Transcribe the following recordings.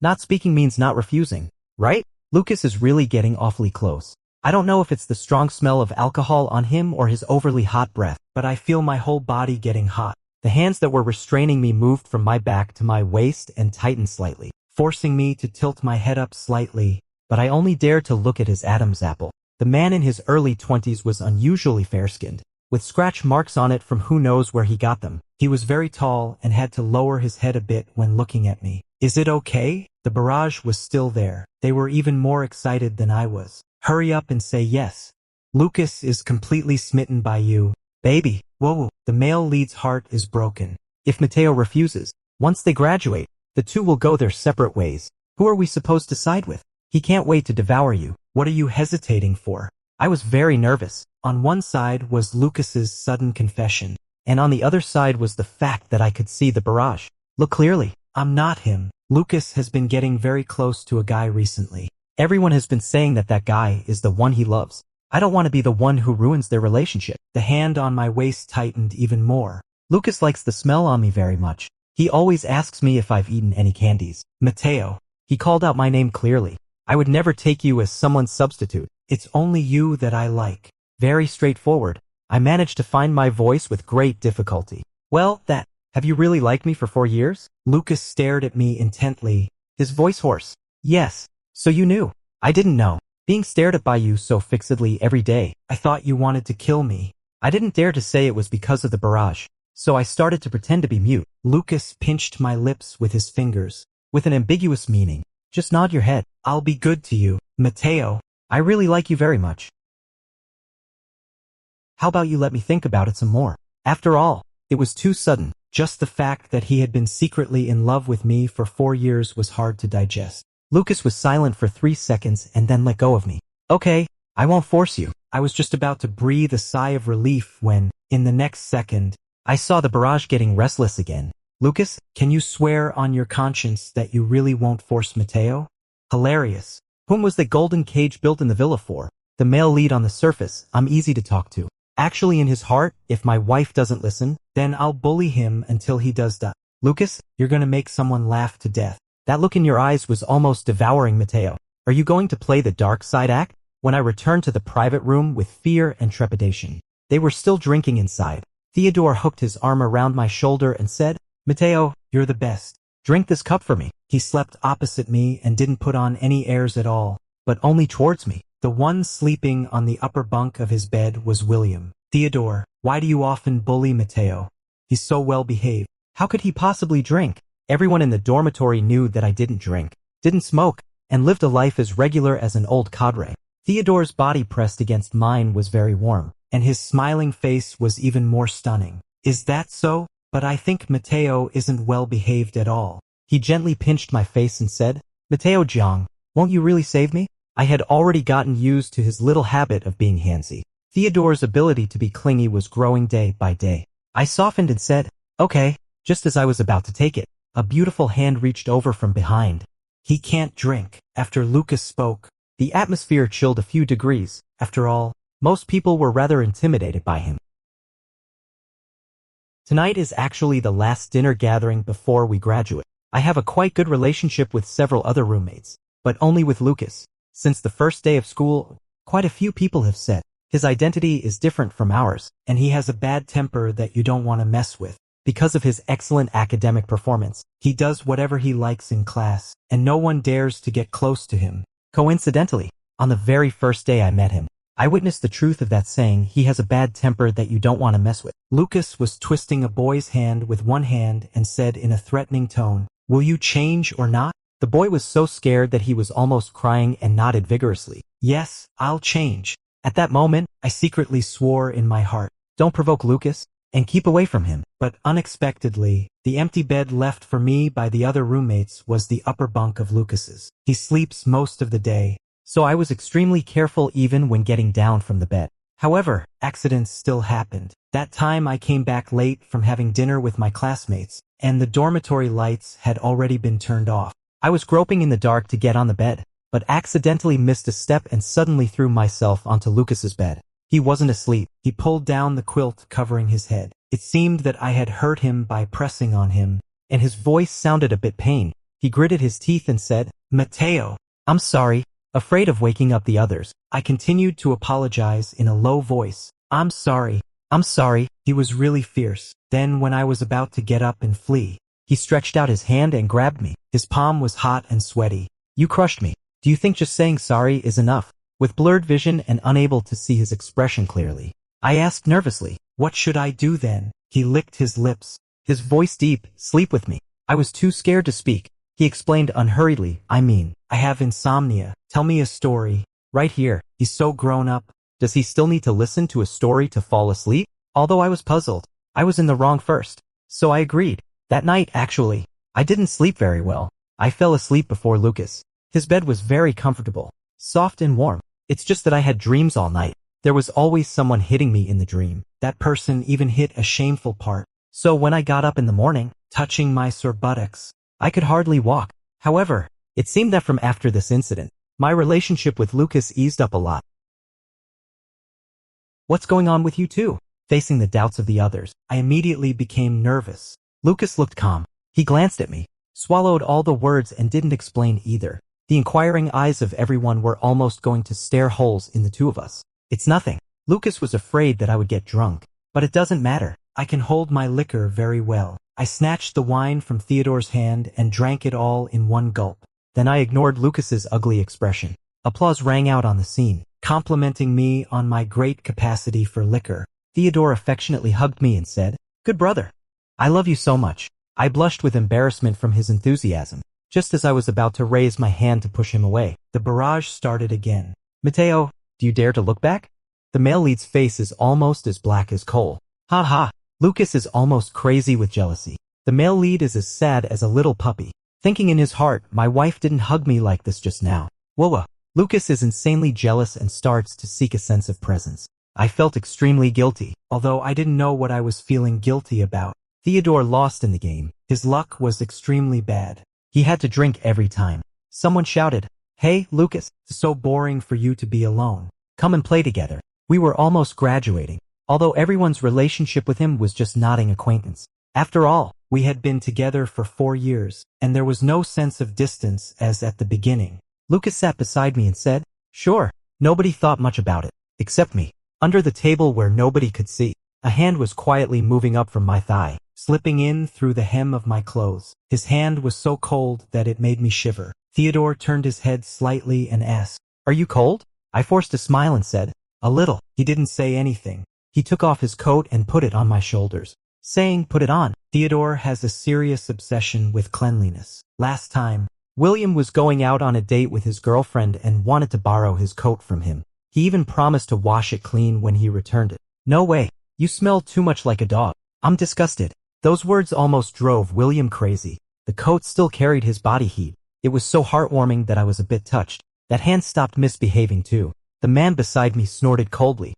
Not speaking means not refusing, right? Lucas is really getting awfully close. I don't know if it's the strong smell of alcohol on him or his overly hot breath, but I feel my whole body getting hot. The hands that were restraining me moved from my back to my waist and tightened slightly, forcing me to tilt my head up slightly, but I only dared to look at his Adam's apple. The man in his early 20s was unusually fair-skinned, with scratch marks on it from who knows where he got them. He was very tall and had to lower his head a bit when looking at me. Is it okay? The barrage was still there. They were even more excited than I was. Hurry up and say yes. Lucas is completely smitten by you. Baby, whoa, the male lead's heart is broken. If Matteo refuses, once they graduate, the two will go their separate ways. Who are we supposed to side with? He can't wait to devour you. What are you hesitating for? I was very nervous. On one side was Lucas's sudden confession, and on the other side was the fact that I could see the barrage. Look clearly, I'm not him. Lucas has been getting very close to a guy recently. Everyone has been saying that that guy is the one he loves. I don't want to be the one who ruins their relationship. The hand on my waist tightened even more. Lucas likes the smell on me very much. He always asks me if I've eaten any candies. Matteo. He called out my name clearly. I would never take you as someone's substitute. It's only you that I like. Very straightforward. I managed to find my voice with great difficulty. Well, have you really liked me for 4 years? Lucas stared at me intently, his voice hoarse. Yes. So you knew. I didn't know. Being stared at by you so fixedly every day, I thought you wanted to kill me. I didn't dare to say it was because of the barrage, so I started to pretend to be mute. Lucas pinched my lips with his fingers, with an ambiguous meaning. Just nod your head. I'll be good to you. Matteo, I really like you very much. How about you let me think about it some more? After all, it was too sudden. Just the fact that he had been secretly in love with me for 4 years was hard to digest. Lucas was silent for 3 seconds and then let go of me. Okay, I won't force you. I was just about to breathe a sigh of relief when, in the next second, I saw the barrage getting restless again. Lucas, can you swear on your conscience that you really won't force Matteo? Hilarious. Whom was the golden cage built in the villa for? The male lead on the surface, I'm easy to talk to. Actually in his heart, if my wife doesn't listen, then I'll bully him until he does that. Lucas, you're gonna make someone laugh to death. That look in your eyes was almost devouring Matteo. Are you going to play the dark side act? When I returned to the private room with fear and trepidation, they were still drinking inside. Theodore hooked his arm around my shoulder and said, Matteo, you're the best. Drink this cup for me. He slept opposite me and didn't put on any airs at all, but only towards me. The one sleeping on the upper bunk of his bed was William. Theodore, why do you often bully Matteo? He's so well behaved. How could he possibly drink? Everyone in the dormitory knew that I didn't drink, didn't smoke, and lived a life as regular as an old cadre. Theodore's body pressed against mine was very warm, and his smiling face was even more stunning. Is that so? But I think Matteo isn't well behaved at all. He gently pinched my face and said, Matteo Jiang, won't you really save me? I had already gotten used to his little habit of being handsy. Theodore's ability to be clingy was growing day by day. I softened and said, okay, just as I was about to take it. A beautiful hand reached over from behind. He can't drink. After Lucas spoke, the atmosphere chilled a few degrees. After all, most people were rather intimidated by him. Tonight is actually the last dinner gathering before we graduate. I have a quite good relationship with several other roommates, but only with Lucas. Since the first day of school, quite a few people have said his identity is different from ours, and he has a bad temper that you don't want to mess with. Because of his excellent academic performance, he does whatever he likes in class, and no one dares to get close to him. Coincidentally, on the very first day I met him, I witnessed the truth of that saying, he has a bad temper that you don't want to mess with. Lucas was twisting a boy's hand with one hand and said in a threatening tone, will you change or not? The boy was so scared that he was almost crying and nodded vigorously. Yes, I'll change. At that moment, I secretly swore in my heart, don't provoke Lucas, and keep away from him. But unexpectedly, the empty bed left for me by the other roommates was the upper bunk of Lucas's. He sleeps most of the day, so I was extremely careful even when getting down from the bed. However, accidents still happened. That time I came back late from having dinner with my classmates, and the dormitory lights had already been turned off. I was groping in the dark to get on the bed, but accidentally missed a step and suddenly threw myself onto Lucas's bed. He wasn't asleep. He pulled down the quilt covering his head. It seemed that I had hurt him by pressing on him, and his voice sounded a bit pained. He gritted his teeth and said, "Matteo, I'm sorry." Afraid of waking up the others, I continued to apologize in a low voice. I'm sorry. He was really fierce. Then when I was about to get up and flee, he stretched out his hand and grabbed me. His palm was hot and sweaty. "You crushed me. Do you think just saying sorry is enough?" With blurred vision and unable to see his expression clearly, I asked nervously, "What should I do then?" He licked his lips. His voice deep, "Sleep with me." I was too scared to speak. He explained unhurriedly, I have insomnia. Tell me a story. Right here. He's so grown up. Does he still need to listen to a story to fall asleep? Although I was puzzled, I was in the wrong first. So I agreed. That night, actually, I didn't sleep very well. I fell asleep before Lucas. His bed was very comfortable, soft and warm. It's just that I had dreams all night. There was always someone hitting me in the dream. That person even hit a shameful part. So when I got up in the morning, touching my sore buttocks, I could hardly walk. However, it seemed that from after this incident, my relationship with Lucas eased up a lot. "What's going on with you two?" Facing the doubts of the others, I immediately became nervous. Lucas looked calm. He glanced at me, swallowed all the words and didn't explain either. The inquiring eyes of everyone were almost going to stare holes in the two of us. "It's nothing." Lucas was afraid that I would get drunk, but it doesn't matter. I can hold my liquor very well. I snatched the wine from Theodore's hand and drank it all in one gulp. Then I ignored Lucas's ugly expression. Applause rang out on the scene, complimenting me on my great capacity for liquor. Theodore affectionately hugged me and said, "Good brother. I love you so much." I blushed with embarrassment from his enthusiasm. Just as I was about to raise my hand to push him away, the barrage started again. "Matteo, do you dare to look back?" The male lead's face is almost as black as coal. "Ha ha." Lucas is almost crazy with jealousy. The male lead is as sad as a little puppy, thinking in his heart, my wife didn't hug me like this just now. Whoa. Lucas is insanely jealous and starts to seek a sense of presence. I felt extremely guilty, although I didn't know what I was feeling guilty about. Theodore lost in the game. His luck was extremely bad. He had to drink every time. Someone shouted, "Hey, Lucas, it's so boring for you to be alone. Come and play together." We were almost graduating, although everyone's relationship with him was just nodding acquaintance. After all, we had been together for 4 years, and there was no sense of distance as at the beginning. Lucas sat beside me and said, "Sure." Nobody thought much about it, except me. Under the table where nobody could see, a hand was quietly moving up from my thigh, slipping in through the hem of my clothes. His hand was so cold that it made me shiver. Theodore turned his head slightly and asked, "Are you cold?" I forced a smile and said, "A little." He didn't say anything. He took off his coat and put it on my shoulders, saying, "Put it on." Theodore has a serious obsession with cleanliness. Last time, William was going out on a date with his girlfriend and wanted to borrow his coat from him. He even promised to wash it clean when he returned it. "No way. You smell too much like a dog." I'm disgusted. Those words almost drove William crazy. The coat still carried his body heat. It was so heartwarming that I was a bit touched. That hand stopped misbehaving too. The man beside me snorted coldly.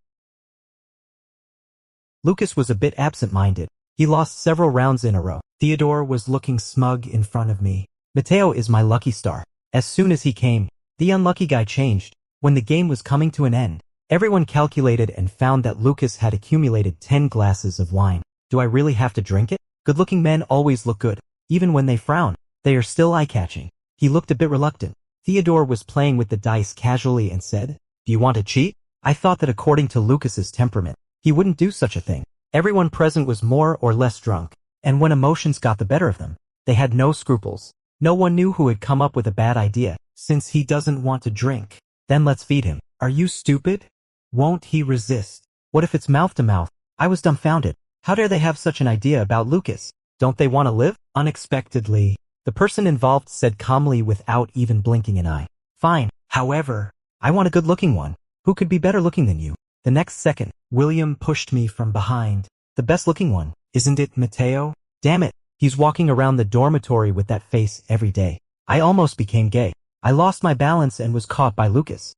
Lucas was a bit absent-minded. He lost several rounds in a row. Theodore was looking smug in front of me. Matteo is my lucky star. As soon as he came, the unlucky guy changed. When the game was coming to an end, everyone calculated and found that Lucas had accumulated 10 glasses of wine. Do I really have to drink it? Good-looking men always look good. Even when they frown, they are still eye-catching. He looked a bit reluctant. Theodore was playing with the dice casually and said, "Do you want to cheat?" I thought that according to Lucas's temperament, he wouldn't do such a thing. Everyone present was more or less drunk, and when emotions got the better of them, they had no scruples. No one knew who had come up with a bad idea. Since he doesn't want to drink, then let's feed him. Are you stupid? Won't he resist? What if it's mouth to mouth? I was dumbfounded. How dare they have such an idea about Lucas? Don't they want to live? Unexpectedly, the person involved said calmly without even blinking an eye, "Fine. However, I want a good-looking one. Who could be better looking than you?" The next second, William pushed me from behind. "The best-looking one, isn't it, Matteo? Damn it. He's walking around the dormitory with that face every day." I almost became gay. I lost my balance and was caught by Lucas.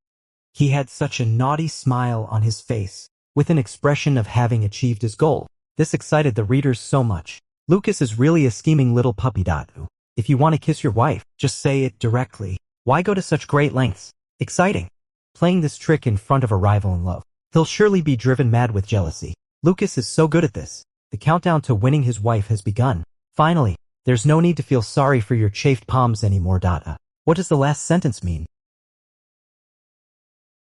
He had such a naughty smile on his face, with an expression of having achieved his goal. This excited the readers so much. Lucas is really a scheming little puppy. If you want to kiss your wife, just say it directly. Why go to such great lengths? Exciting. Playing this trick in front of a rival in love. He'll surely be driven mad with jealousy. Lucas is so good at this. The countdown to winning his wife has begun. Finally, There's no need to feel sorry for your chafed palms anymore. What does the last sentence mean?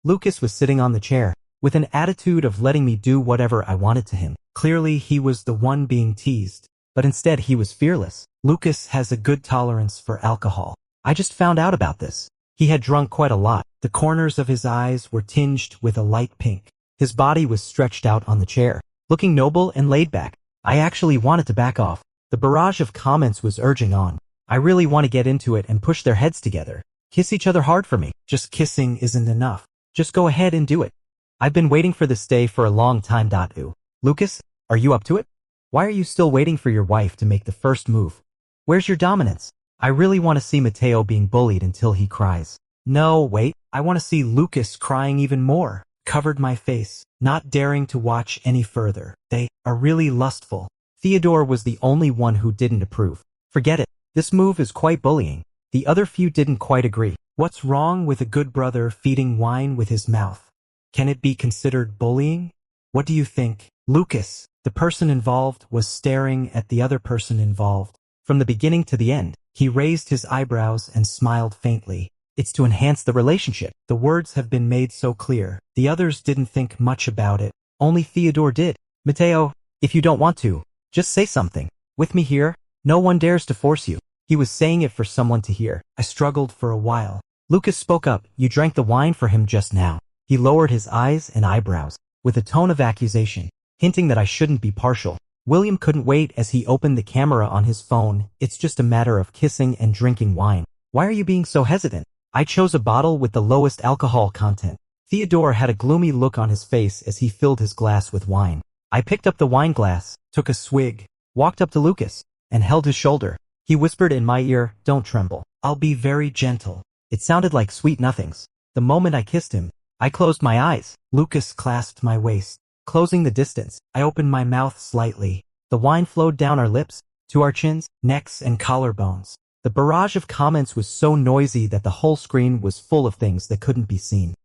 Lucas was sitting on the chair, with an attitude of letting me do whatever I wanted to him. Clearly he was the one being teased, but instead he was fearless. Lucas has a good tolerance for alcohol. I just found out about this. He had drunk quite a lot. The corners of his eyes were tinged with a light pink. His body was stretched out on the chair, looking noble and laid back. I actually wanted to back off. The barrage of comments was urging on. I really want to get into it and push their heads together. Kiss each other hard for me. Just kissing isn't enough. Just go ahead and do it. I've been waiting for this day for a long time. Lucas, are you up to it? Why are you still waiting for your wife to make the first move? Where's your dominance? I really want to see Matteo being bullied until he cries. No, wait, I want to see Lucas crying even more. Covered my face, not daring to watch any further. They are really lustful. Theodore was the only one who didn't approve. Forget it. This move is quite bullying. The other few didn't quite agree. What's wrong with a good brother feeding wine with his mouth? Can it be considered bullying? What do you think? Lucas, the person involved, was staring at the other person involved. From the beginning to the end, he raised his eyebrows and smiled faintly. It's to enhance the relationship. The words have been made so clear. The others didn't think much about it. Only Theodore did. Matteo, if you don't want to, just say something. With me here, no one dares to force you. He was saying it for someone to hear. I struggled for a while. Lucas spoke up. You drank the wine for him just now. He lowered his eyes and eyebrows, with a tone of accusation, hinting that I shouldn't be partial. William couldn't wait as he opened the camera on his phone. It's just a matter of kissing and drinking wine. Why are you being so hesitant? I chose a bottle with the lowest alcohol content. Theodore had a gloomy look on his face as he filled his glass with wine. I picked up the wine glass, took a swig, walked up to Lucas, and held his shoulder. He whispered in my ear, "Don't tremble. I'll be very gentle." It sounded like sweet nothings. The moment I kissed him, I closed my eyes. Lucas clasped my waist. Closing the distance, I opened my mouth slightly. The wine flowed down our lips, to our chins, necks, and collarbones. The barrage of comments was so noisy that the whole screen was full of things that couldn't be seen.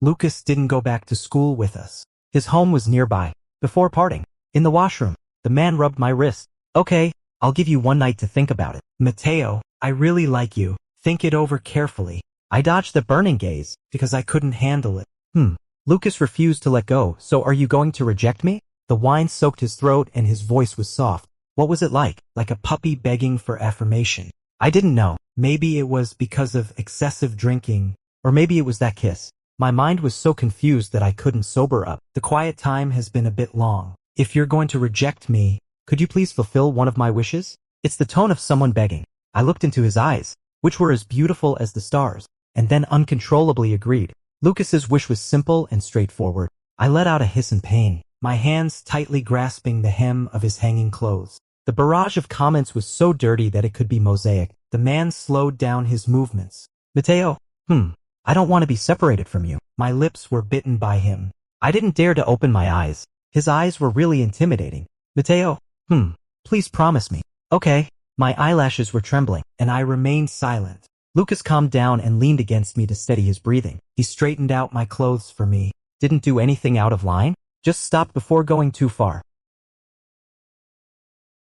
Lucas didn't go back to school with us. His home was nearby. Before parting, in the washroom, the man rubbed my wrist. "Okay, I'll give you one night to think about it. Matteo, I really like you. Think it over carefully." I dodged the burning gaze, because I couldn't handle it. Lucas refused to let go. "So are you going to reject me?" The wine soaked his throat and his voice was soft. What was it like? Like a puppy begging for affirmation. I didn't know. Maybe it was because of excessive drinking, or maybe it was that kiss. My mind was so confused that I couldn't sober up. The quiet time has been a bit long. "If you're going to reject me, could you please fulfill one of my wishes?" It's the tone of someone begging. I looked into his eyes, which were as beautiful as the stars, and then uncontrollably agreed. Lucas's wish was simple and straightforward. I let out a hiss in pain, my hands tightly grasping the hem of his hanging clothes. The barrage of comments was so dirty that it could be mosaic. The man slowed down his movements. "Matteo, I don't want to be separated from you." My lips were bitten by him. I didn't dare to open my eyes. His eyes were really intimidating. "Matteo, please promise me." "Okay." My eyelashes were trembling, and I remained silent. Lucas calmed down and leaned against me to steady his breathing. He straightened out my clothes for me. Didn't do anything out of line, just stopped before going too far.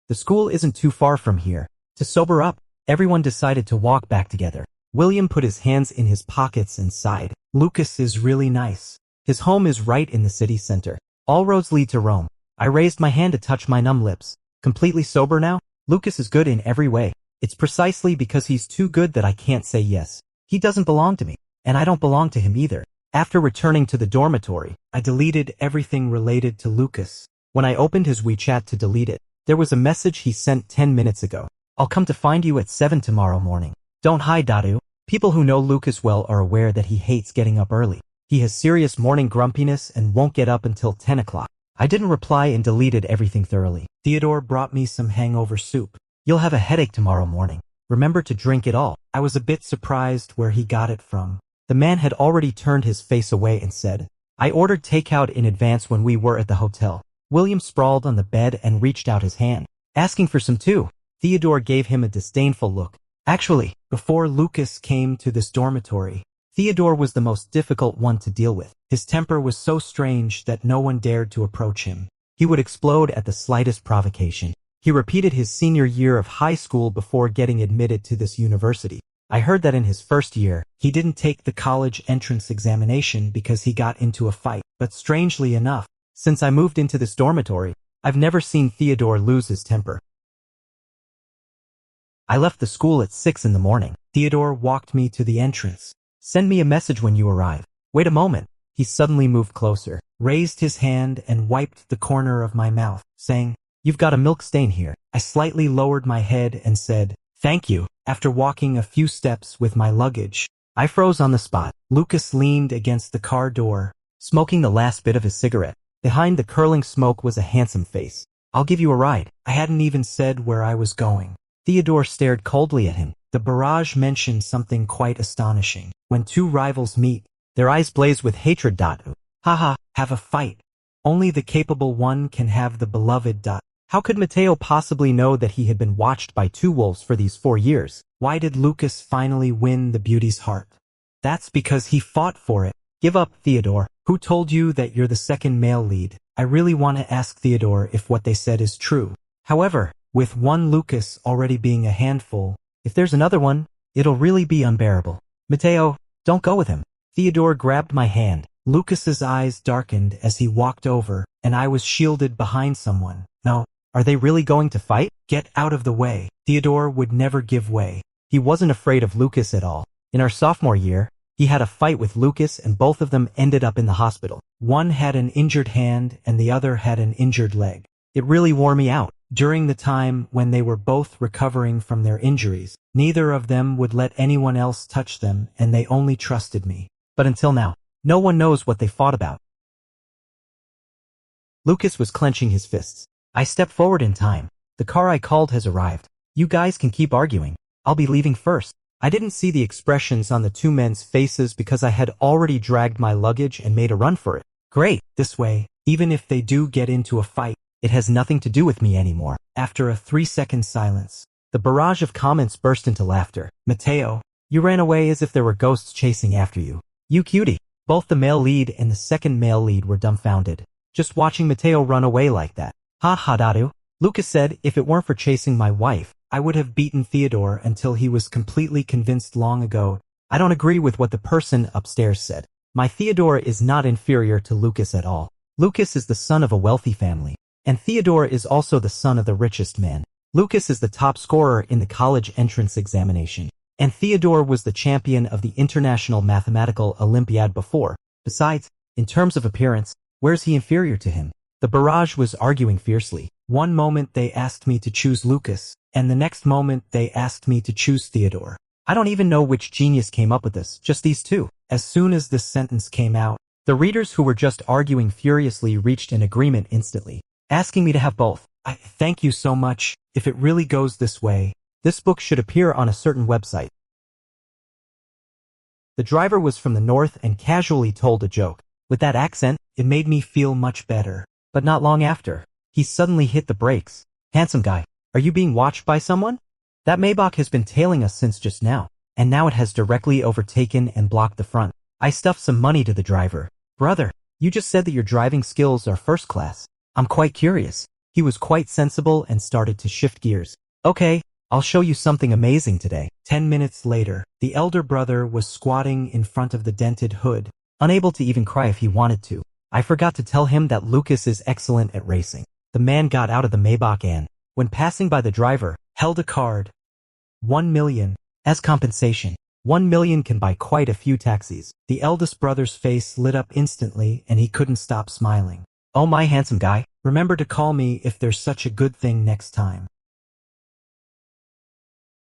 The school isn't too far from here. To sober up, everyone decided to walk back together. William put his hands in his pockets and sighed. "Lucas is really nice. His home is right in the city center. All roads lead to Rome." I raised my hand to touch my numb lips. "Completely sober now? Lucas is good in every way. It's precisely because he's too good that I can't say yes. He doesn't belong to me, and I don't belong to him either." After returning to the dormitory, I deleted everything related to Lucas. When I opened his WeChat to delete it, there was a message he sent 10 minutes ago. "I'll come to find you at 7 tomorrow morning. Don't hide, Dadu." People who know Lucas well are aware that he hates getting up early. He has serious morning grumpiness and won't get up until 10 o'clock. I didn't reply and deleted everything thoroughly. Theodore brought me some hangover soup. "You'll have a headache tomorrow morning. Remember to drink it all." I was a bit surprised where he got it from. The man had already turned his face away and said, "I ordered takeout in advance when we were at the hotel." William sprawled on the bed and reached out his hand, asking for some too. Theodore gave him a disdainful look. Actually, before Lucas came to this dormitory, Theodore was the most difficult one to deal with. His temper was so strange that no one dared to approach him. He would explode at the slightest provocation. He repeated his senior year of high school before getting admitted to this university. I heard that in his first year, he didn't take the college entrance examination because he got into a fight. But strangely enough, since I moved into this dormitory, I've never seen Theodore lose his temper. I left the school at 6 in the morning. Theodore walked me to the entrance. Send me a message when you arrive. Wait a moment. He suddenly moved closer, raised his hand and wiped the corner of my mouth, saying, "You've got a milk stain here." I slightly lowered my head and said, "Thank you." After walking a few steps with my luggage, I froze on the spot. Lucas leaned against the car door, smoking the last bit of his cigarette. Behind the curling smoke was a handsome face. "I'll give you a ride." I hadn't even said where I was going. Theodore stared coldly at him. The barrage mentioned something quite astonishing. When two rivals meet, their eyes blaze with hatred. Haha, have a fight. Only the capable one can have the beloved. How could Matteo possibly know that he had been watched by two wolves for these 4 years? Why did Lucas finally win the beauty's heart? That's because he fought for it. Give up, Theodore. Who told you that you're the second male lead? I really want to ask Theodore if what they said is true. However, with one Lucas already being a handful, if there's another one, it'll really be unbearable. Matteo, don't go with him. Theodore grabbed my hand. Lucas's eyes darkened as he walked over, and I was shielded behind someone. No, are they really going to fight? Get out of the way. Theodore would never give way. He wasn't afraid of Lucas at all. In our sophomore year, he had a fight with Lucas and both of them ended up in the hospital. One had an injured hand and the other had an injured leg. It really wore me out. During the time when they were both recovering from their injuries, neither of them would let anyone else touch them and they only trusted me. But until now, no one knows what they fought about. Lucas was clenching his fists. I stepped forward in time. The car I called has arrived. You guys can keep arguing. I'll be leaving first. I didn't see the expressions on the two men's faces because I had already dragged my luggage and made a run for it. Great, this way, even if they do get into a fight, it has nothing to do with me anymore. After a 3-second silence, the barrage of comments burst into laughter. Matteo, you ran away as if there were ghosts chasing after you. You cutie. Both the male lead and the second male lead were dumbfounded, just watching Matteo run away like that. Ha ha Dadu. Lucas said if it weren't for chasing my wife, I would have beaten Theodore until he was completely convinced long ago. I don't agree with what the person upstairs said. My Theodore is not inferior to Lucas at all. Lucas is the son of a wealthy family, and Theodore is also the son of the richest man. Lucas is the top scorer in the college entrance examination, and Theodore was the champion of the International Mathematical Olympiad before. Besides, in terms of appearance, where's he inferior to him? The barrage was arguing fiercely. One moment they asked me to choose Lucas, and the next moment they asked me to choose Theodore. I don't even know which genius came up with this, just these two. As soon as this sentence came out, the readers who were just arguing furiously reached an agreement instantly, asking me to have both. I thank you so much. If it really goes this way, this book should appear on a certain website. The driver was from the north and casually told a joke. With that accent, it made me feel much better. But not long after, he suddenly hit the brakes. Handsome guy, are you being watched by someone? That Maybach has been tailing us since just now, and now it has directly overtaken and blocked the front. I stuffed some money to the driver. Brother, you just said that your driving skills are first class. I'm quite curious. He was quite sensible and started to shift gears. Okay, I'll show you something amazing today. 10 minutes later, the elder brother was squatting in front of the dented hood, unable to even cry if he wanted to. I forgot to tell him that Lucas is excellent at racing. The man got out of the Maybach and, when passing by the driver, held a card. 1 million. As compensation. 1 million can buy quite a few taxis. The eldest brother's face lit up instantly and he couldn't stop smiling. Oh my handsome guy, remember to call me if there's such a good thing next time.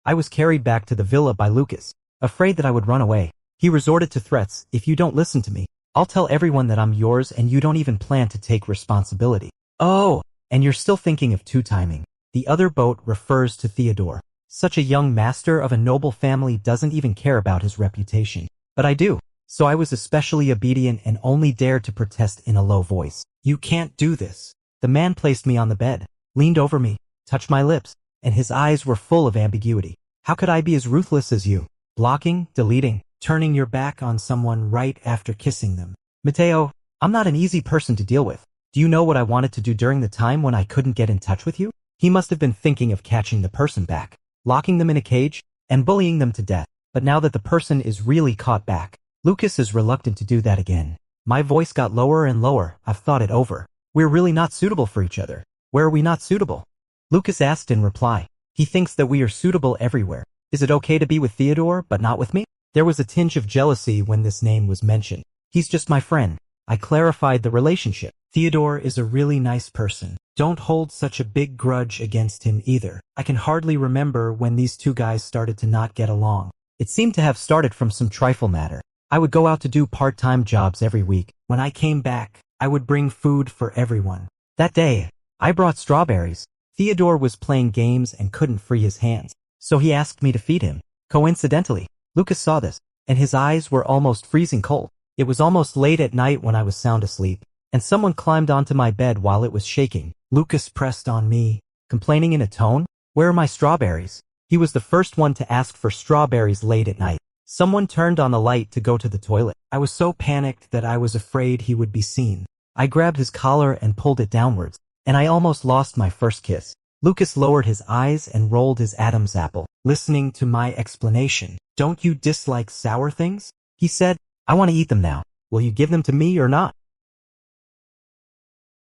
I was carried back to the villa by Lucas, afraid that I would run away. He resorted to threats. If you don't listen to me, I'll tell everyone that I'm yours and you don't even plan to take responsibility. Oh, and you're still thinking of two-timing. The other boat refers to Theodore. Such a young master of a noble family doesn't even care about his reputation. But I do. So I was especially obedient and only dared to protest in a low voice. You can't do this. The man placed me on the bed, leaned over me, touched my lips, and his eyes were full of ambiguity. How could I be as ruthless as you? Blocking, deleting, turning your back on someone right after kissing them. Matteo, I'm not an easy person to deal with. Do you know what I wanted to do during the time when I couldn't get in touch with you? He must have been thinking of catching the person back, locking them in a cage, and bullying them to death. But now that the person is really caught back, Lucas is reluctant to do that again. My voice got lower and lower. I've thought it over. We're really not suitable for each other. Where are we not suitable? Lucas asked in reply. He thinks that we are suitable everywhere. Is it okay to be with Theodore, but not with me? There was a tinge of jealousy when this name was mentioned. He's just my friend. I clarified the relationship. Theodore is a really nice person. Don't hold such a big grudge against him either. I can hardly remember when these two guys started to not get along. It seemed to have started from some trifle matter. I would go out to do part-time jobs every week. When I came back, I would bring food for everyone. That day, I brought strawberries. Theodore was playing games and couldn't free his hands, so he asked me to feed him. Coincidentally, Lucas saw this, and his eyes were almost freezing cold. It was almost late at night when I was sound asleep, and someone climbed onto my bed while it was shaking. Lucas pressed on me, complaining in a tone, "Where are my strawberries?" He was the first one to ask for strawberries late at night. Someone turned on the light to go to the toilet. I was so panicked that I was afraid he would be seen. I grabbed his collar and pulled it downwards, and I almost lost my first kiss. Lucas lowered his eyes and rolled his Adam's apple, listening to my explanation. "Don't you dislike sour things?" he said. "I want to eat them now. Will you give them to me or not?"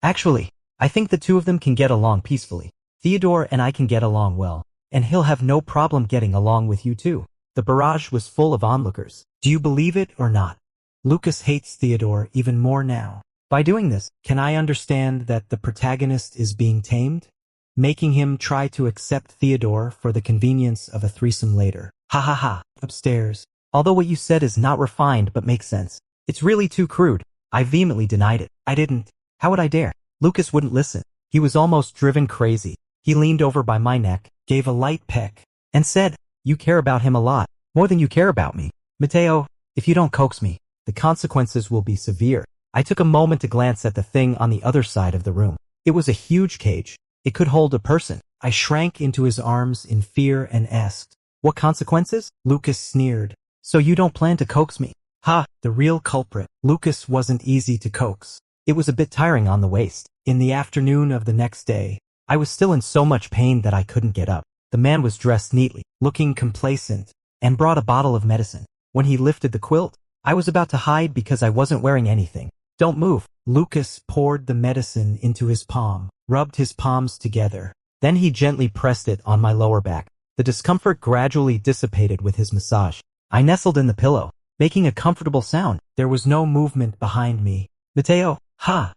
Actually, I think the two of them can get along peacefully. Theodore and I can get along well, and he'll have no problem getting along with you too. The barrage was full of onlookers. Do you believe it or not? Lucas hates Theodore even more now. By doing this, can I understand that the protagonist is being tamed? Making him try to accept Theodore for the convenience of a threesome later. Ha ha ha. Upstairs. Although what you said is not refined but makes sense. It's really too crude. I vehemently denied it. I didn't. How would I dare? Lucas wouldn't listen. He was almost driven crazy. He leaned over by my neck, gave a light peck, and said, "You care about him a lot, more than you care about me. Matteo, if you don't coax me, the consequences will be severe." I took a moment to glance at the thing on the other side of the room. It was a huge cage. It could hold a person. I shrank into his arms in fear and asked, "What consequences?" Lucas sneered. "So you don't plan to coax me?" Ha, the real culprit. Lucas wasn't easy to coax. It was a bit tiring on the waist. In the afternoon of the next day, I was still in so much pain that I couldn't get up. The man was dressed neatly, looking complacent, and brought a bottle of medicine. When he lifted the quilt, I was about to hide because I wasn't wearing anything. "Don't move." Lucas poured the medicine into his palm, rubbed his palms together. Then he gently pressed it on my lower back. The discomfort gradually dissipated with his massage. I nestled in the pillow, making a comfortable sound. There was no movement behind me. "Matteo, ha!"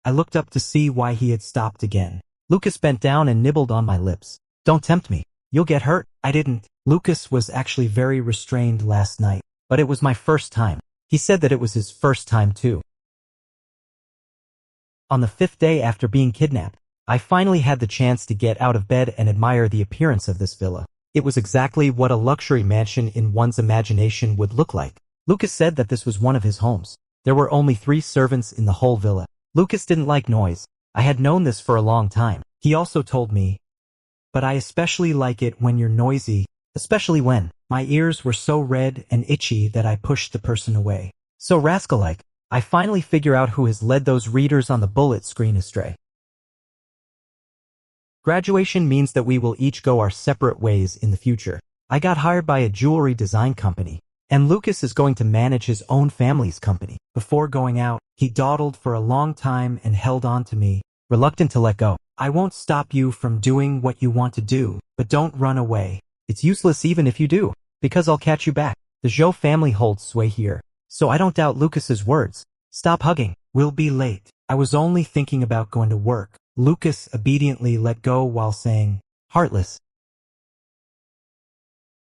I looked up to see why he had stopped again. Lucas bent down and nibbled on my lips. "Don't tempt me. You'll get hurt." I didn't. Lucas was actually very restrained last night, but it was my first time. He said that it was his first time too. On the 5th day after being kidnapped, I finally had the chance to get out of bed and admire the appearance of this villa. It was exactly what a luxury mansion in one's imagination would look like. Lucas said that this was one of his homes. There were only 3 servants in the whole villa. Lucas didn't like noise. I had known this for a long time. He also told me, "But I especially like it when you're noisy, especially when." My ears were so red and itchy that I pushed the person away. So rascal-like, I finally figure out who has led those readers on the bullet screen astray. Graduation means that we will each go our separate ways in the future. I got hired by a jewelry design company, and Lucas is going to manage his own family's company. Before going out, he dawdled for a long time and held on to me, reluctant to let go. "I won't stop you from doing what you want to do, but don't run away. It's useless even if you do, because I'll catch you back." The Zhou family holds sway here, so I don't doubt Lucas's words. "Stop hugging. We'll be late." I was only thinking about going to work. Lucas obediently let go while saying, "Heartless."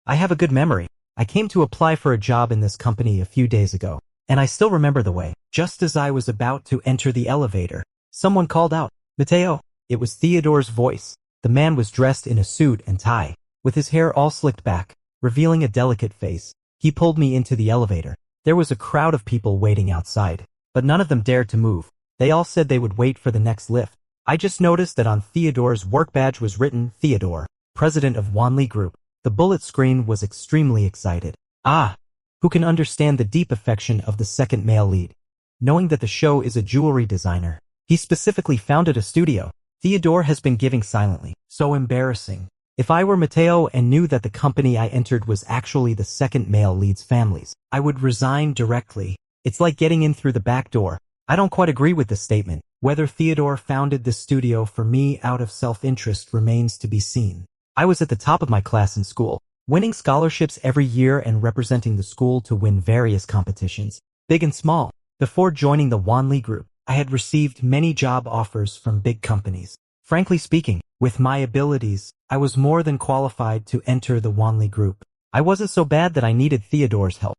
I have a good memory. I came to apply for a job in this company a few days ago, and I still remember the way. Just as I was about to enter the elevator, someone called out, "Matteo." It was Theodore's voice. The man was dressed in a suit and tie, with his hair all slicked back, revealing a delicate face. He pulled me into the elevator. There was a crowd of people waiting outside, but none of them dared to move. They all said they would wait for the next lift. I just noticed that on Theodore's work badge was written Theodore, president of Wanli Group. The bullet screen was extremely excited. Ah, who can understand the deep affection of the second male lead? Knowing that the show is a jewelry designer, he specifically founded a studio. Theodore has been giving silently. So embarrassing. If I were Matteo and knew that the company I entered was actually the second male lead's families, I would resign directly. It's like getting in through the back door. I don't quite agree with this statement. Whether Theodore founded this studio for me out of self-interest remains to be seen. I was at the top of my class in school, winning scholarships every year and representing the school to win various competitions, big and small. Before joining the Wanli group, I had received many job offers from big companies. Frankly speaking, with my abilities, I was more than qualified to enter the Wanli group. I wasn't so bad that I needed Theodore's help.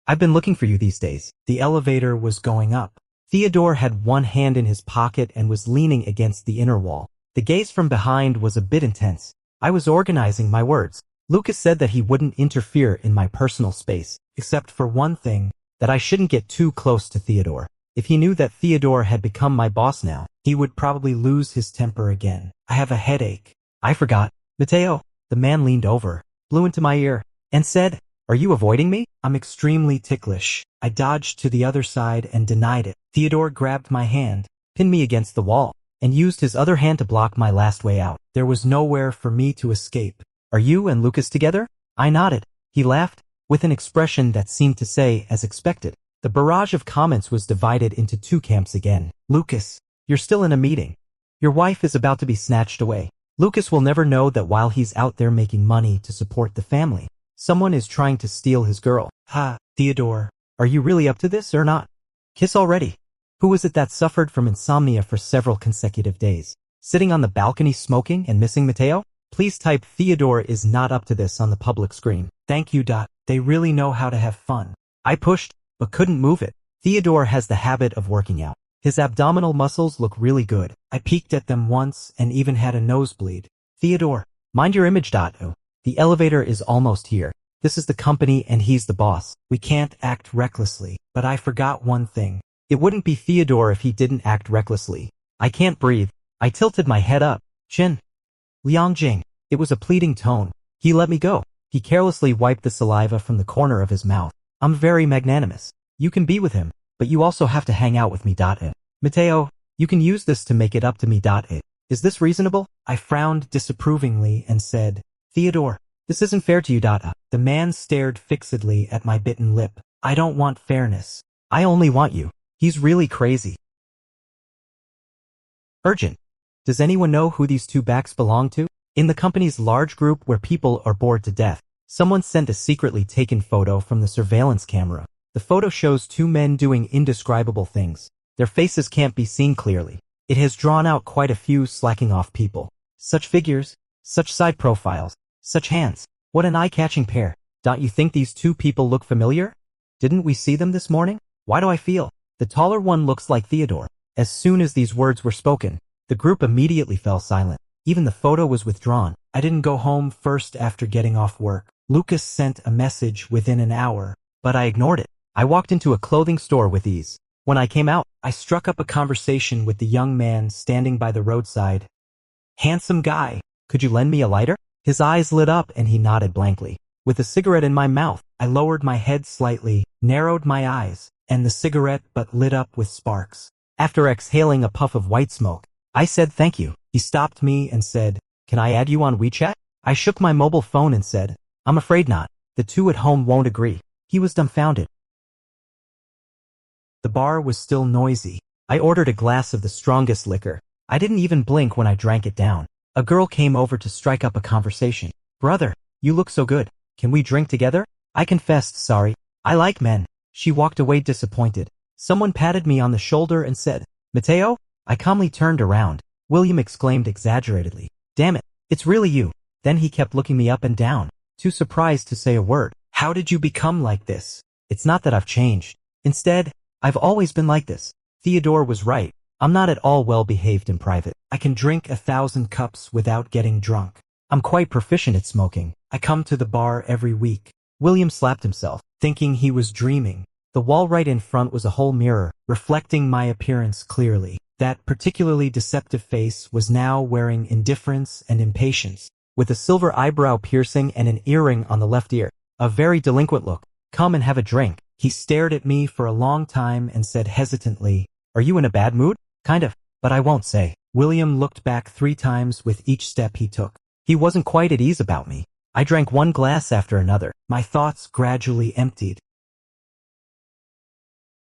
I've been looking for you these days. The elevator was going up. Theodore had one hand in his pocket and was leaning against the inner wall. The gaze from behind was a bit intense. I was organizing my words. Lucas said that he wouldn't interfere in my personal space, except for one thing, that I shouldn't get too close to Theodore. If he knew that Theodore had become my boss now, he would probably lose his temper again. I have a headache. I forgot. Matteo. The man leaned over, blew into my ear, and said, "Are you avoiding me?" I'm extremely ticklish. I dodged to the other side and denied it. Theodore grabbed my hand, pinned me against the wall, and used his other hand to block my last way out. There was nowhere for me to escape. "Are you and Lucas together?" I nodded. He laughed, with an expression that seemed to say, as expected. The barrage of comments was divided into two camps again. "Lucas, you're still in a meeting. Your wife is about to be snatched away. Lucas will never know that while he's out there making money to support the family, someone is trying to steal his girl." "Ha, Theodore, are you really up to this or not? Kiss already." Who was it that suffered from insomnia for several consecutive days? Sitting on the balcony smoking and missing Matteo? Please type "Theodore is not up to this" on the public screen. Thank you. They really know how to have fun. I pushed, but couldn't move it. Theodore has the habit of working out. His abdominal muscles look really good. I peeked at them once and even had a nosebleed. "Theodore, mind your image. The elevator is almost here. This is the company and he's the boss. We can't act recklessly." But I forgot one thing. It wouldn't be Theodore if he didn't act recklessly. I can't breathe. I tilted my head up. "Chin. Liangjing." It was a pleading tone. He let me go. He carelessly wiped the saliva from the corner of his mouth. "I'm very magnanimous. You can be with him, but you also have to hang out with me. Matteo, you can use this to make it up to me. Is this reasonable?" I frowned disapprovingly and said, "Theodore, this isn't fair to you. The man stared fixedly at my bitten lip. "I don't want fairness. I only want you." He's really crazy. Urgent. Does anyone know who these two backs belong to? In the company's large group where people are bored to death, someone sent a secretly taken photo from the surveillance camera. The photo shows two men doing indescribable things. Their faces can't be seen clearly. It has drawn out quite a few slacking off people. Such figures, such side profiles, such hands. What an eye-catching pair. Don't you think these two people look familiar? Didn't we see them this morning? Why do I feel? The taller one looks like Theodore. As soon as these words were spoken, the group immediately fell silent. Even the photo was withdrawn. I didn't go home first after getting off work. Lucas sent a message within an hour, but I ignored it. I walked into a clothing store with ease. When I came out, I struck up a conversation with the young man standing by the roadside. "Handsome guy, could you lend me a lighter?" His eyes lit up and he nodded blankly. With a cigarette in my mouth, I lowered my head slightly, narrowed my eyes, and the cigarette butt lit up with sparks. After exhaling a puff of white smoke, I said thank you. He stopped me and said, "Can I add you on WeChat?" I shook my mobile phone and said, "I'm afraid not. The two at home won't agree." He was dumbfounded. The bar was still noisy. I ordered a glass of the strongest liquor. I didn't even blink when I drank it down. A girl came over to strike up a conversation. "Brother, you look so good. Can we drink together?" I confessed, "Sorry. I like men." She walked away disappointed. Someone patted me on the shoulder and said, "Matteo?" I calmly turned around. William exclaimed exaggeratedly, "Damn it, it's really you." Then he kept looking me up and down, too surprised to say a word. "How did you become like this?" "It's not that I've changed. Instead, I've always been like this." Theodore was right. I'm not at all well behaved in private. I can drink 1,000 cups without getting drunk. I'm quite proficient at smoking. I come to the bar every week. William slapped himself, thinking he was dreaming. The wall right in front was a whole mirror, reflecting my appearance clearly. That particularly deceptive face was now wearing indifference and impatience, with a silver eyebrow piercing and an earring on the left ear. A very delinquent look. "Come and have a drink." He stared at me for a long time and said hesitantly, "Are you in a bad mood?" "Kind of, but I won't say. William looked back 3 times with each step he took. He wasn't quite at ease about me. I drank one glass after another. My thoughts gradually emptied.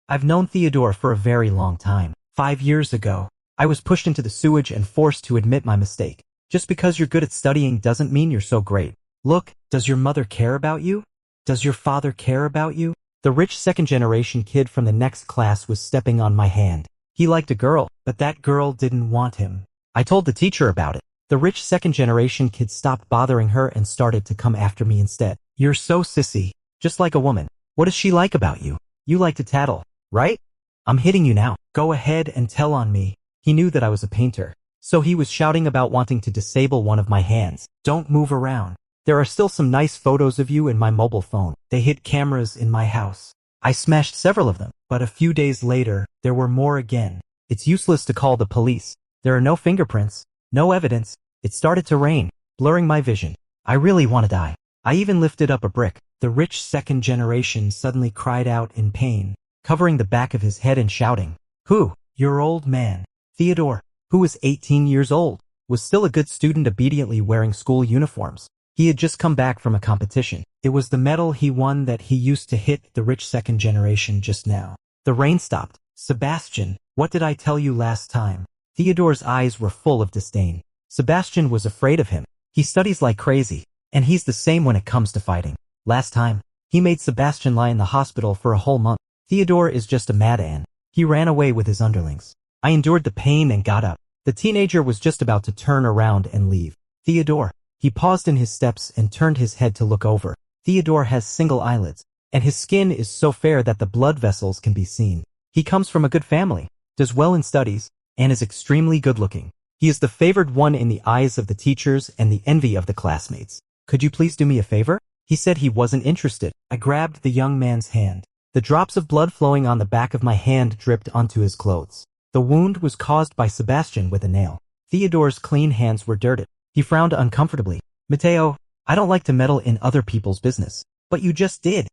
I've known Theodore for a very long time. 5 years ago, I was pushed into the sewage and forced to admit my mistake. Just because you're good at studying doesn't mean you're so great. Look, does your mother care about you? Does your father care about you? The rich second-generation kid from the next class was stepping on my hand. He liked a girl, but that girl didn't want him. I told the teacher about it. The rich second-generation kid stopped bothering her and started to come after me instead. You're so sissy, just like a woman. What does she like about you? You like to tattle, right? I'm hitting you now. Go ahead and tell on me. He knew that I was a painter, so he was shouting about wanting to disable one of my hands. Don't move around. There are still some nice photos of you in my mobile phone. They hid cameras in my house. I smashed several of them, but a few days later, there were more again. It's useless to call the police. There are no fingerprints, no evidence. It started to rain, blurring my vision. I really want to die. I even lifted up a brick. The rich second generation suddenly cried out in pain, covering the back of his head and shouting, "Who? Your old man." Theodore, who was 18 years old, was still a good student obediently wearing school uniforms. He had just come back from a competition. It was the medal he won that he used to hit the rich second generation just now. The rain stopped. Sebastian, what did I tell you last time? Theodore's eyes were full of disdain. Sebastian was afraid of him. He studies like crazy, and he's the same when it comes to fighting. Last time, he made Sebastian lie in the hospital for a whole month. Theodore is just a madman. He ran away with his underlings. I endured the pain and got up. The teenager was just about to turn around and leave. Theodore. He paused in his steps and turned his head to look over. Theodore has single eyelids, and his skin is so fair that the blood vessels can be seen. He comes from a good family, does well in studies, and is extremely good-looking. He is the favored one in the eyes of the teachers and the envy of the classmates. Could you please do me a favor? He said he wasn't interested. I grabbed the young man's hand. The drops of blood flowing on the back of my hand dripped onto his clothes. The wound was caused by Sebastian with a nail. Theodore's clean hands were dirted. He frowned uncomfortably. Matteo, I don't like to meddle in other people's business, but you just did.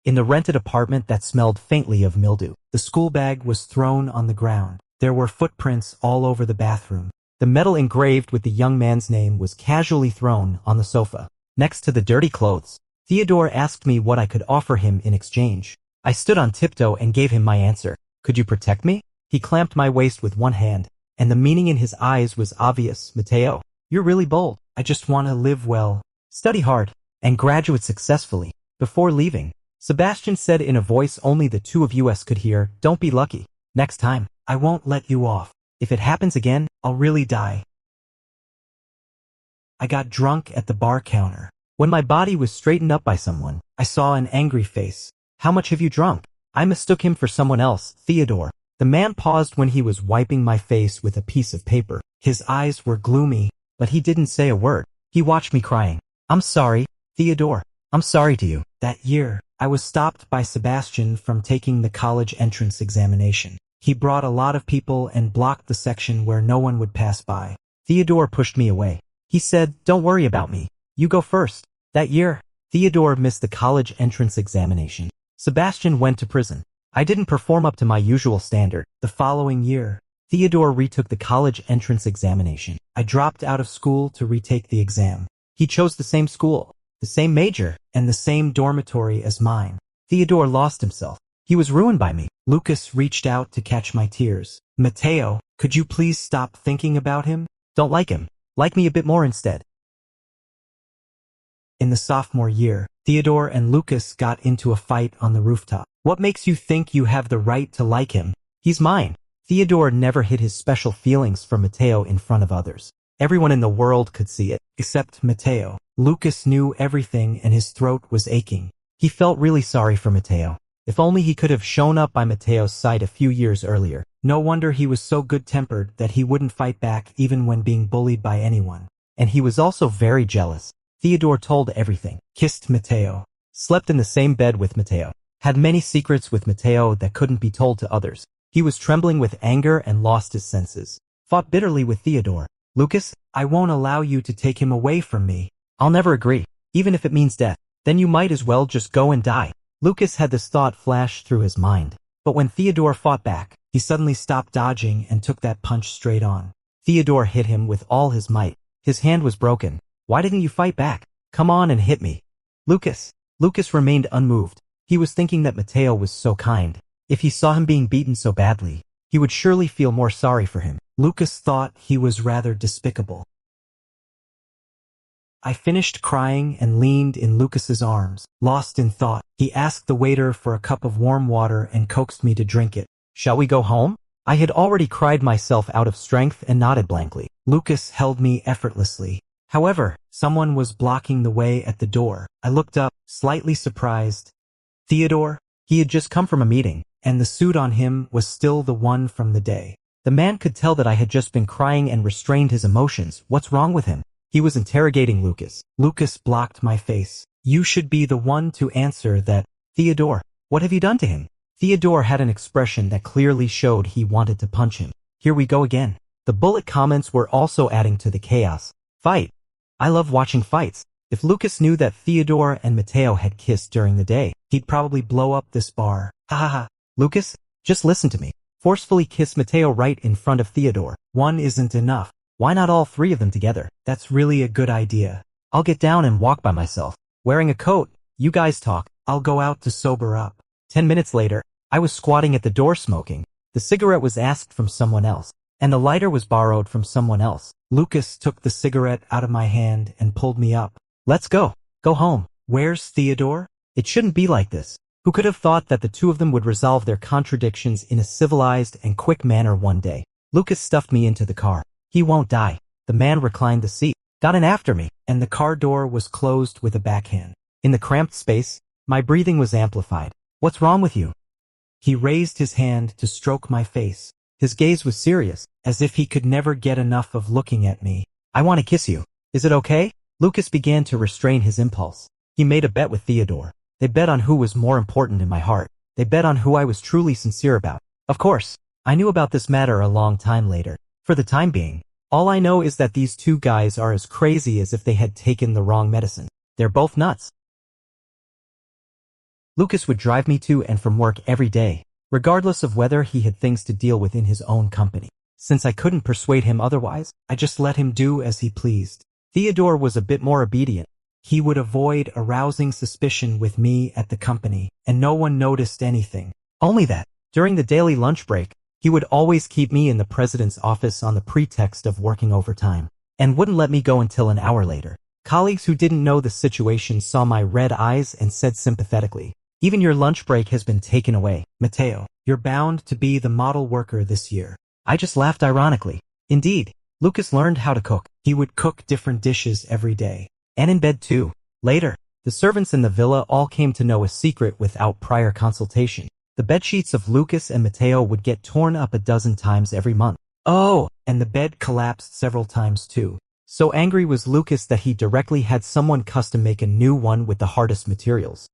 In the rented apartment that smelled faintly of mildew, the school bag was thrown on the ground. There were footprints all over the bathroom. The medal engraved with the young man's name was casually thrown on the sofa, next to the dirty clothes. Theodore asked me what I could offer him in exchange. I stood on tiptoe and gave him my answer. Could you protect me? He clamped my waist with one hand, and the meaning in his eyes was obvious. Matteo, you're really bold. I just want to live well, study hard, and graduate successfully. Before leaving, Sebastian said in a voice only the two of us could hear, don't be lucky. Next time, I won't let you off. If it happens again, I'll really die. I got drunk at the bar counter. When my body was straightened up by someone, I saw an angry face. How much have you drunk? I mistook him for someone else, Theodore. The man paused when he was wiping my face with a piece of paper. His eyes were gloomy, but he didn't say a word. He watched me crying. I'm sorry, Theodore. I'm sorry to you. That year, I was stopped by Sebastian from taking the college entrance examination. He brought a lot of people and blocked the section where no one would pass by. Theodore pushed me away. He said, don't worry about me. You go first. That year, Theodore missed the college entrance examination. Sebastian went to prison. I didn't perform up to my usual standard. The following year, Theodore retook the college entrance examination. I dropped out of school to retake the exam. He chose the same school, the same major, and the same dormitory as mine. Theodore lost himself. He was ruined by me. Lucas reached out to catch my tears. Matteo, could you please stop thinking about him? Don't like him. Like me a bit more instead. In the sophomore year, Theodore and Lucas got into a fight on the rooftop. What makes you think you have the right to like him? He's mine. Theodore never hid his special feelings for Matteo in front of others. Everyone in the world could see it, except Matteo. Lucas knew everything and his throat was aching. He felt really sorry for Matteo. If only he could have shown up by Matteo's side a few years earlier. No wonder he was so good-tempered that he wouldn't fight back even when being bullied by anyone. And he was also very jealous. Theodore told everything, kissed Matteo, slept in the same bed with Matteo, had many secrets with Matteo that couldn't be told to others. He was trembling with anger and lost his senses. Fought bitterly with Theodore. Lucas, I won't allow you to take him away from me. I'll never agree, even if it means death. Then you might as well just go and die. Lucas had this thought flash through his mind. But when Theodore fought back, He suddenly stopped dodging and took that punch straight on. Theodore hit him with all his might. His hand was broken. Why didn't you fight back? Come on and hit me. Lucas remained unmoved. He was thinking that Matteo was so kind. If he saw him being beaten so badly, he would surely feel more sorry for him. Lucas thought he was rather despicable. I finished crying and leaned in Lucas's arms, lost in thought. He asked the waiter for a cup of warm water and coaxed me to drink it. Shall we go home? I had already cried myself out of strength and nodded blankly. Lucas held me effortlessly. However, someone was blocking the way at the door. I looked up, slightly surprised. Theodore? He had just come from a meeting, and the suit on him was still the one from the day. The man could tell that I had just been crying and restrained his emotions. What's wrong with him? He was interrogating Lucas. Lucas blocked my face. You should be the one to answer that. Theodore, what have you done to him? Theodore had an expression that clearly showed he wanted to punch him. Here we go again. The bullet comments were also adding to the chaos. Fight. I love watching fights. If Lucas knew that Theodore and Matteo had kissed during the day, he'd probably blow up this bar. Ha ha ha. Lucas, just listen to me. Forcefully kiss Matteo right in front of Theodore. One isn't enough. Why not all three of them together? That's really a good idea. I'll get down and walk by myself. Wearing a coat, you guys talk. I'll go out to sober up. 10 minutes later, I was squatting at the door smoking. The cigarette was asked from someone else, and the lighter was borrowed from someone else. Lucas took the cigarette out of my hand and pulled me up. Let's go. Go home. Where's Theodore? It shouldn't be like this. Who could have thought that the two of them would resolve their contradictions in a civilized and quick manner one day? Lucas stuffed me into the car. He won't die. The man reclined the seat, got in after me, and the car door was closed with a backhand. In the cramped space, my breathing was amplified. What's wrong with you? He raised his hand to stroke my face. His gaze was serious, as if he could never get enough of looking at me. I want to kiss you. Is it okay? Lucas began to restrain his impulse. He made a bet with Theodore. They bet on who was more important in my heart. They bet on who I was truly sincere about. Of course, I knew about this matter a long time later. For the time being, all I know is that these two guys are as crazy as if they had taken the wrong medicine. They're both nuts. Lucas would drive me to and from work every day, regardless of whether he had things to deal with in his own company. Since I couldn't persuade him otherwise, I just let him do as he pleased. Theodore was a bit more obedient. He would avoid arousing suspicion with me at the company, and no one noticed anything. Only that, during the daily lunch break, he would always keep me in the president's office on the pretext of working overtime, and wouldn't let me go until an hour later. Colleagues who didn't know the situation saw my red eyes and said sympathetically, "Even your lunch break has been taken away. Matteo, you're bound to be the model worker this year." I just laughed ironically. Indeed, Lucas learned how to cook. He would cook different dishes every day. And in bed too. Later, the servants in the villa all came to know a secret without prior consultation. The bedsheets of Lucas and Matteo would get torn up a dozen times every month. Oh, and the bed collapsed several times too. So angry was Lucas that he directly had someone custom make a new one with the hardest materials.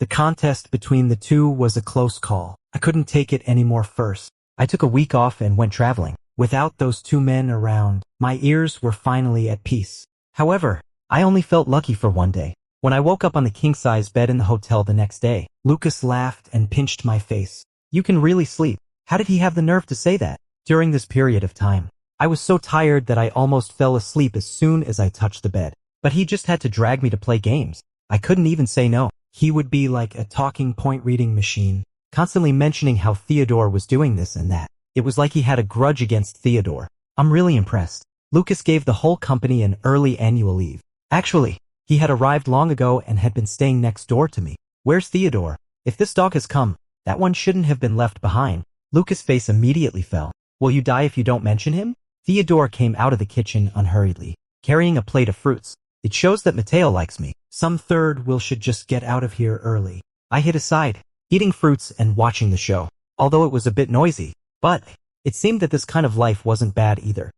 The contest between the two was a close call. I couldn't take it anymore first. I took a week off and went traveling. Without those two men around, my ears were finally at peace. However, I only felt lucky for one day. When I woke up on the king-size bed in the hotel the next day, Lucas laughed and pinched my face. "You can really sleep." How did he have the nerve to say that? During this period of time, I was so tired that I almost fell asleep as soon as I touched the bed. But he just had to drag me to play games. I couldn't even say no. He would be like a talking point reading machine, constantly mentioning how Theodore was doing this and that. It was like he had a grudge against Theodore. I'm really impressed. Lucas gave the whole company an early annual leave. Actually, he had arrived long ago and had been staying next door to me. Where's Theodore? If this dog has come, that one shouldn't have been left behind. Lucas' face immediately fell. Will you die if you don't mention him? Theodore came out of the kitchen unhurriedly, carrying a plate of fruits. It shows that Matteo likes me. Some third wheel should just get out of here early. I hid aside, eating fruits and watching the show, although it was a bit noisy. But it seemed that this kind of life wasn't bad either.